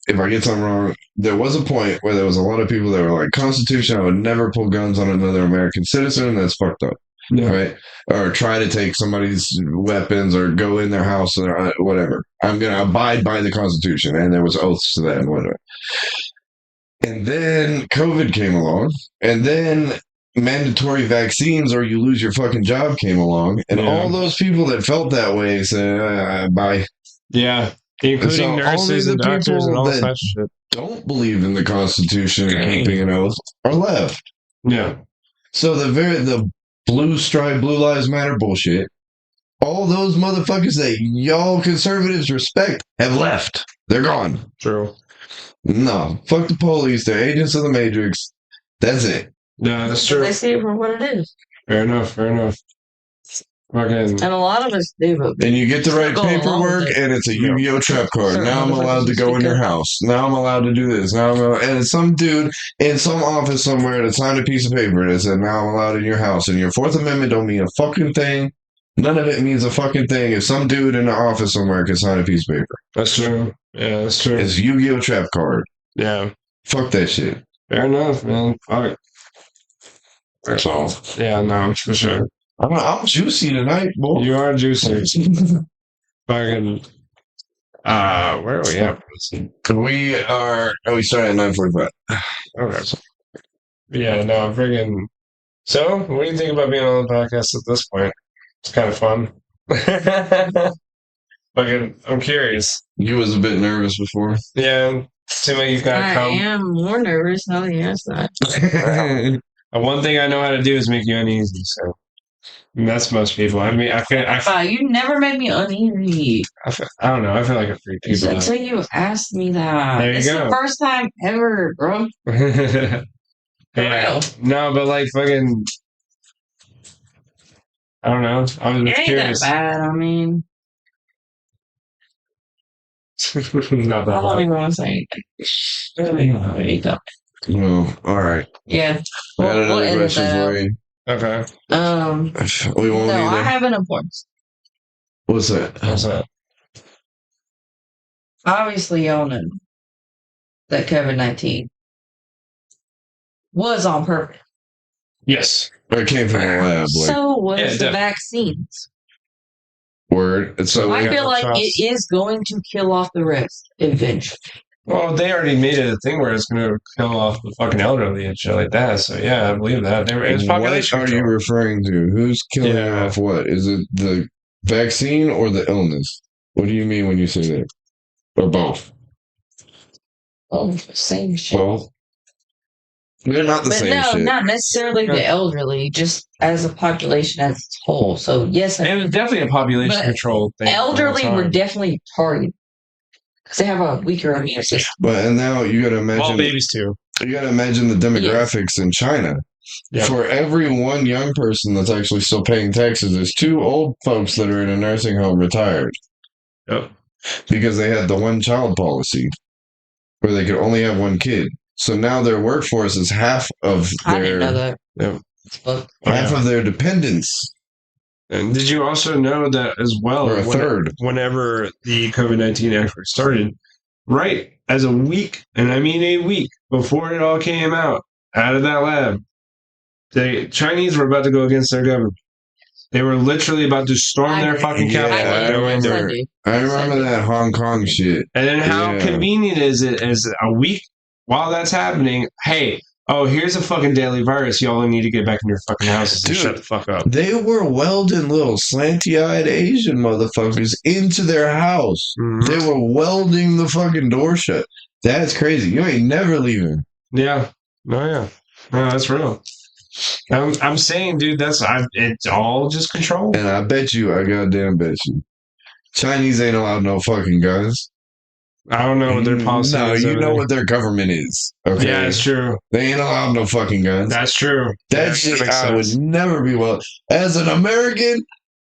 if I get something wrong, there was a point where there was a lot of people that were like, Constitution, I would never pull guns on another American citizen. That's fucked up. Yeah. Right? Or try to take somebody's weapons or go in their house or whatever. I'm going to abide by the Constitution. And there was oaths to that and whatever. And then COVID came along. And then mandatory vaccines or you lose your fucking job came along, and all those people that felt that way said bye. Yeah, including nurses and doctors and all that shit. Don't believe in the Constitution and keeping an oath are left. Yeah. So the blue stripe, Blue Lives Matter bullshit, all those motherfuckers that y'all conservatives respect have left. They're gone. True. No, fuck the police. They're agents of the Matrix. That's it. No, that's true. They see it for what it is. Fair enough. And a lot of us do. And you get the right paperwork, and it's a Yu-Gi-Oh trap card. Now I'm allowed to go in your house. Now I'm allowed to do this. And it's some dude in some office somewhere that signed a piece of paper that said, now I'm allowed in your house. And your Fourth Amendment don't mean a fucking thing. None of it means a fucking thing if some dude in the office somewhere can sign a piece of paper. That's true. Yeah, that's true. It's a Yu-Gi-Oh trap card. Yeah. Fuck that shit. Fair enough, man. Fuck. That's all. Yeah, no, for sure. I'm juicy tonight, boy. You are juicy. Fucking. Where are we at? We started at 9:45. Okay. Yeah, no, I'm friggin'. So, what do you think about being on the podcast at this point? It's kind of fun. Fucking, I'm curious. You was a bit nervous before. Yeah, seems like you've got to come. I am more nervous. Oh, yes, not. One thing I know how to do is make you uneasy, so and that's most people. I mean, you never made me uneasy. I don't know. I feel like a freak people. Until you asked me that. There you go. It's the first time ever, bro. Yeah. No, but like fucking, I don't know. I was just curious. That bad. I mean, not that. I don't even want to say anything. Well, all right. Yeah. I got another question for you. Okay. We won't either. I have an important. What's that? Obviously, y'all know that COVID-19 was on purpose. Yes. It came from a lab. So was the vaccines. Word. So I feel like it is going to kill off the rest eventually. Well, they already made it a thing where it's going to kill off the fucking elderly and shit like that. So, yeah, I believe that. It's population what are you referring to? Who's killing off what? Is it the vaccine or the illness? What do you mean when you say that? Or both? Oh, same shit. Both? They're not the same shit. Not necessarily the elderly, just as a population as a whole. So, yes. It was definitely a population control thing. Elderly were definitely targeted. Because they have a weaker immune system. But and now you got to imagine. All babies too. You got to imagine the demographics in China. Yep. For every one young person that's actually still paying taxes, there's 2 old folks that are in a nursing home retired. Yep. Because they had the one-child policy where they could only have one kid. So now their workforce is half of their... I didn't know that. Yep. Half of their dependents. And did you also know that as well? Or a third. Whenever the COVID-19 actually started, right as a week, and I mean a week before it all came out of that lab, the Chinese were about to go against their government. They were literally about to storm their fucking capital. I remember that Hong Kong shit. And then how convenient is it as a week while that's happening? Hey, here's a fucking deadly virus. Y'all need to get back in your fucking houses and shut the fuck up. They were welding little slanty-eyed Asian motherfuckers into their house. Mm-hmm. They were welding the fucking door shut. That's crazy. You ain't never leaving. Yeah. Oh, yeah. No, that's real. I'm saying, dude, it's all just control. And I goddamn bet you, Chinese ain't allowed no fucking guns. I don't know what their policy is. No, you know what their government is. Okay? Yeah, it's true. They ain't allowed no fucking guns. That's true. That shit I would never be welded. As an American,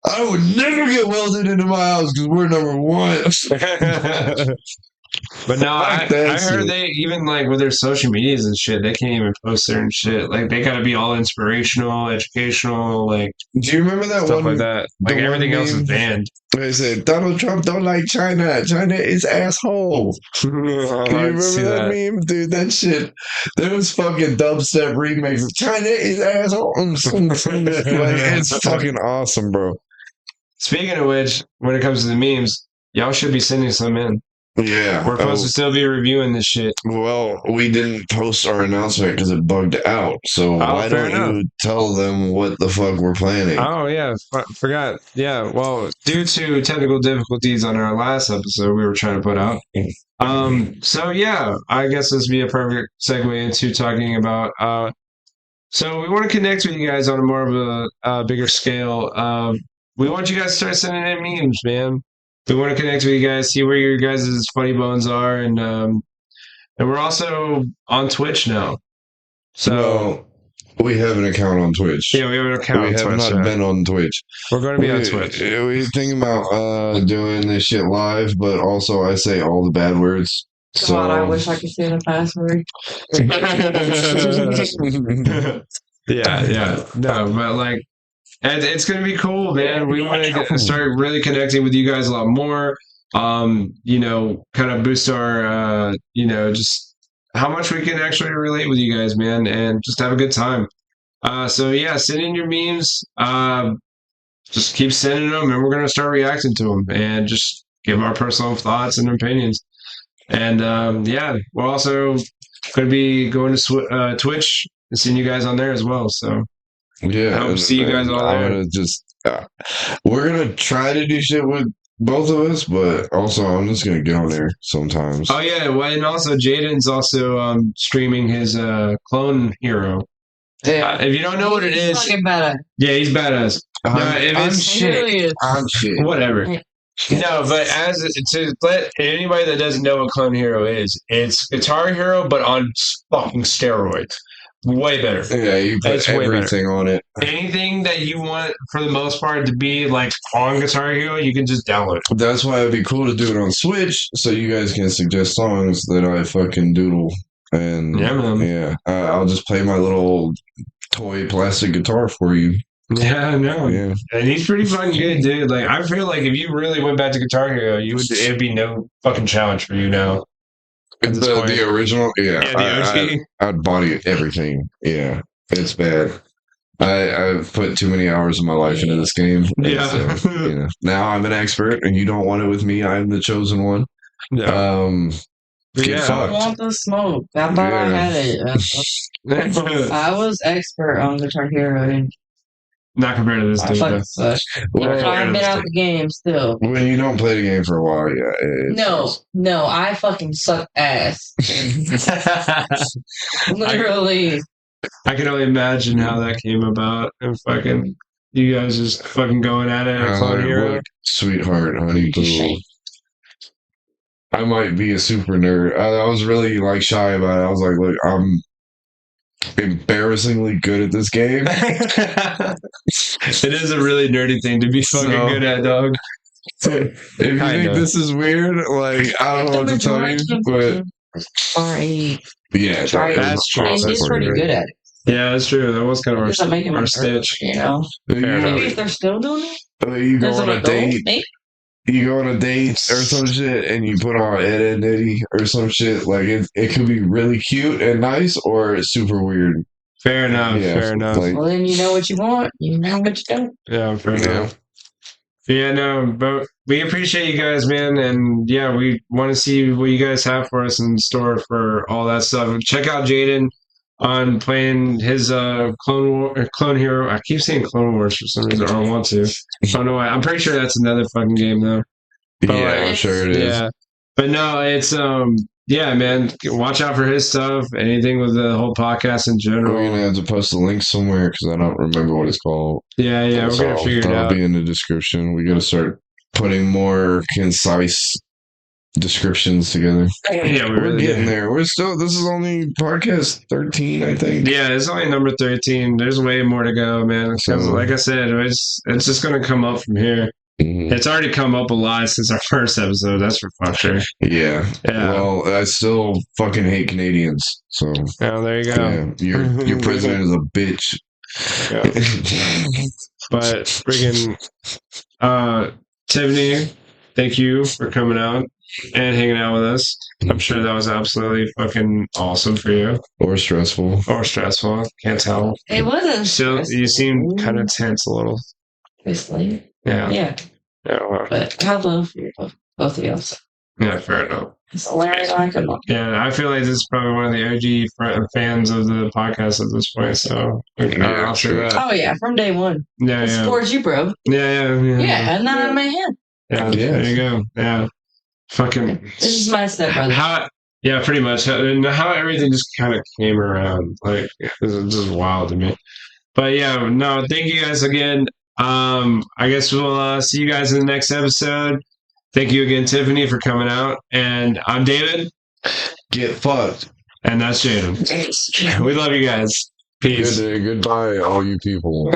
I would never get welded into my house because we're number one. But no, I heard they even like with their social medias and shit, they can't even post certain shit. Like they gotta be all inspirational, educational, like. Do you remember that stuff like that? Like everything else is banned. They said Donald Trump don't like China. China is asshole. Do you remember that meme, dude? That shit. There was fucking dubstep remakes of China is asshole. It's fucking awesome, bro. Speaking of which, when it comes to the memes, y'all should be sending some in. Yeah. We're supposed to still be reviewing this shit. Well, we didn't post our announcement because it bugged out. So why don't you tell them what the fuck we're planning? Oh, yeah. Forgot. Yeah. Well, due to technical difficulties on our last episode we were trying to put out. So, yeah, I guess this would be a perfect segue into talking about... so we want to connect with you guys on a more of a bigger scale. We want you guys to start sending in memes, man. We want to connect with you guys, see where your guys' funny bones are, and we're also on Twitch now. So we have an account on Twitch. Yeah, we have an account. We have not been on Twitch. We're going to be on Twitch. We're thinking about doing this shit live, but also I say all the bad words. So God, I wish I could say the password. Yeah. No, but like. And it's going to be cool, man. We want to start really connecting with you guys a lot more. Kind of boost our, just how much we can actually relate with you guys, man, and just have a good time. So yeah, send in your memes. Just keep sending them, and we're going to start reacting to them and just give our personal thoughts and opinions. And we're also going to be going to Twitch and seeing you guys on there as well. So. Yeah, I hope to see you guys all there. We're gonna try to do shit with both of us, but also I'm just gonna get on there sometimes. Oh yeah, well, and also Jaden's also streaming his Clone Hero. Yeah, if you don't know what it is, badass. Yeah, he's badass. I'm shit. Whatever. No, but to let anybody that doesn't know what Clone Hero is, it's Guitar Hero, but on fucking steroids. Way better. Yeah, you put everything on it. Anything that you want, for the most part, to be like on Guitar Hero, you can just download it. That's why it'd be cool to do it on Switch, so you guys can suggest songs that I fucking doodle. And yeah, man. Yeah, I'll just play my little toy plastic guitar for you. Yeah, I know. Yeah. And he's pretty fucking good, dude. Like, I feel like if you really went back to Guitar Hero, it'd be no fucking challenge for you now. The original, the OG. I'd body everything. Yeah, it's bad. I've put too many hours of my life into this game. Yeah. So, now I'm an expert, and you don't want it with me. I'm the chosen one. Yeah. I want the smoke. I thought I had it. I was expert on Guitar Hero. Not compared to this dude. I've been out the game still. When you don't play the game for a while, yeah. No, I fucking suck ass. Literally. I can only imagine how that came about, and fucking you guys just fucking going at it. Sweetheart, honey, boo. I might be a super nerd. I was really shy about it. I was like, look, I'm embarrassingly good at this game. It is a really nerdy thing to be fucking good at, dog. If you think this is weird, like, I don't know what to tell you, but yeah, that's true. And he's pretty good at it. Yeah, that's true. That was kind of our stitch. You know, maybe if they're still doing it. You go on a date. You go on a date or some shit, and you put on Ed, Ed, Eddie or some shit. Like it could be really cute and nice, or it's super weird. Fair enough. Yeah, fair enough. Well, then you know what you want. You know what you don't. Yeah, fair enough. Yeah, no, but we appreciate you guys, man, and yeah, we want to see what you guys have for us in store for all that stuff. Check out Jaden on playing his Clone Hero. I keep saying Clone Wars for some reason. I don't want to. I don't know why. I'm pretty sure that's another fucking game though. But I'm sure it is. Yeah, but no, it's yeah, man. Watch out for his stuff. Anything with the whole podcast in general. We're gonna have to post a link somewhere because I don't remember what it's called. Yeah, we're gonna figure it out. That'll be in the description. We're gonna start putting more concise descriptions together. Yeah, we're getting there. We're still. This is only podcast 13, I think. Yeah, it's only number 13. There's way more to go, man. Because, like I said, it's just gonna come up from here. Mm-hmm. It's already come up a lot since our first episode. That's for fuck sure. Yeah. Well, I still fucking hate Canadians. So. Oh, there you go. Yeah, your president is a bitch. Yeah. But friggin' Tiffany, thank you for coming out and hanging out with us. I'm sure that was absolutely fucking awesome for you. Or stressful. Can't tell. It wasn't. Still, you seem kind of tense a little. Obviously. Yeah. Yeah. Well. But I love both of you. So. Yeah, fair enough. It's hilarious. I could love. Yeah, I feel like this is probably one of the OG fans of the podcast at this point. So I'll say that. Oh yeah, from day one. Yeah, it supports you, bro. Yeah, and not out of my head. Yeah, there you go. Yeah, fucking. This is my stepbrother. Yeah, pretty much. And how everything just kind of came around, like this is just wild to me. But yeah, no, thank you guys again. I guess we'll see you guys in the next episode. Thank you again, Tiffany, for coming out. And I'm David. Get fucked. And that's Jaden. We love you guys. Peace. Goodbye, all you people.